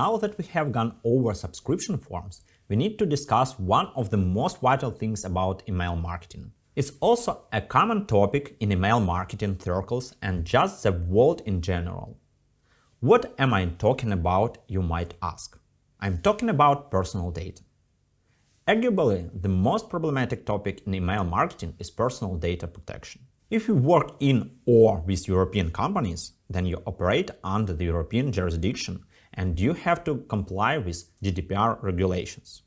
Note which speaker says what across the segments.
Speaker 1: Now that we have gone over subscription forms, we need to discuss one of the most vital things about email marketing. It's also a common topic in email marketing circles and just the world in general. What am I talking about, you might ask? I'm talking about personal data. Arguably, the most problematic topic in email marketing is personal data protection. If you work in or with European companies, then you operate under the European jurisdiction and you have to comply with Gdpr regulations.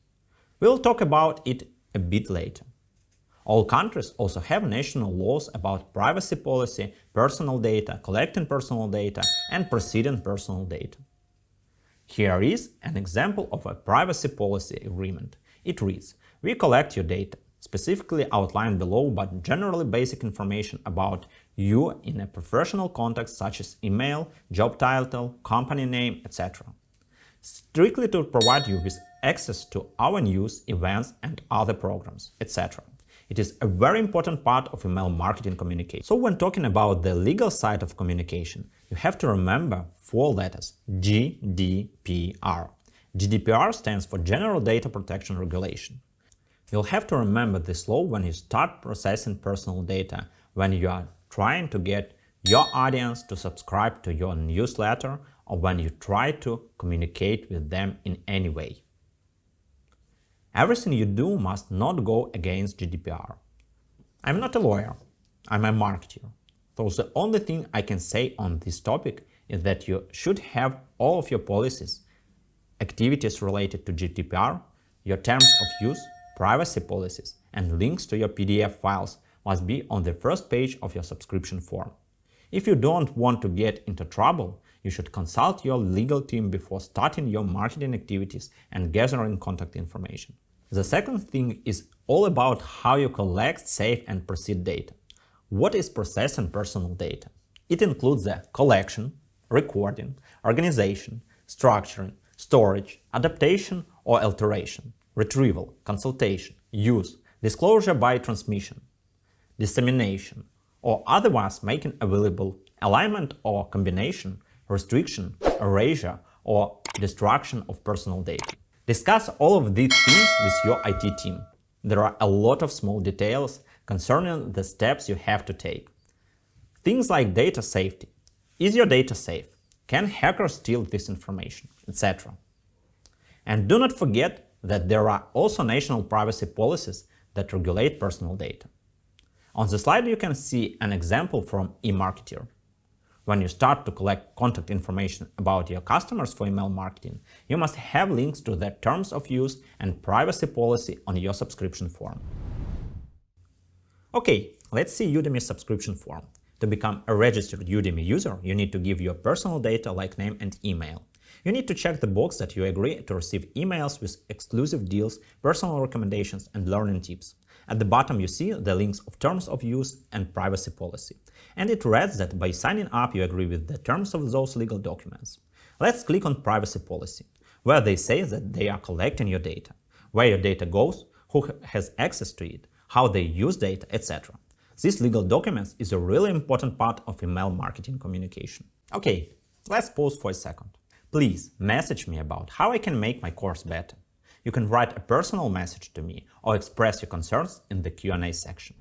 Speaker 1: We'll talk about it a bit later. All countries also have national laws about privacy policy, personal data, collecting personal data, and proceeding personal data. Here is an example of a privacy policy agreement. It reads: we collect your data, specifically outlined below, but generally basic information about you in a professional context such as email, job title, company name, etc. Strictly to provide you with access to our news, events, and other programs, etc. It is a very important part of email marketing communication. So when talking about the legal side of communication, you have to remember 4 letters: GDPR. GDPR stands for General Data Protection Regulation. You'll have to remember this law when you start processing personal data, when you are trying to get your audience to subscribe to your newsletter, or when you try to communicate with them in any way. Everything you do must not go against GDPR. I'm not a lawyer, I'm a marketer. So the only thing I can say on this topic is that you should have all of your policies, activities related to GDPR, your terms of use, privacy policies, and links to your PDF files must be on the first page of your subscription form. If you don't want to get into trouble, you should consult your legal team before starting your marketing activities and gathering contact information. The second thing is all about how you collect, save, and proceed data. What is processing personal data? It includes the collection, recording, organization, structuring, storage, adaptation or alteration, retrieval, consultation, use, disclosure by transmission, dissemination, or otherwise making available, alignment or combination, restriction, erasure, or destruction of personal data. Discuss all of these things with your IT team. There are a lot of small details concerning the steps you have to take. Things like data safety. Is your data safe? Can hackers steal this information? Etc. And do not forget that there are also national privacy policies that regulate personal data. On the slide you can see an example from eMarketer. When you start to collect contact information about your customers for email marketing, you must have links to their terms of use and privacy policy on your subscription form. Okay, let's see Udemy subscription form. To become a registered Udemy user, you need to give your personal data like name and email. You need to check the box that you agree to receive emails with exclusive deals, personal recommendations, and learning tips. At the bottom you see the links of terms of use and privacy policy. And it reads that by signing up you agree with the terms of those legal documents. Let's click on privacy policy, where they say that they are collecting your data, where your data goes, who has access to it, how they use data, etc. These legal documents is a really important part of email marketing communication. Okay, let's pause for a second. Please message me about how I can make my course better. You can write a personal message to me or express your concerns in the Q&A section.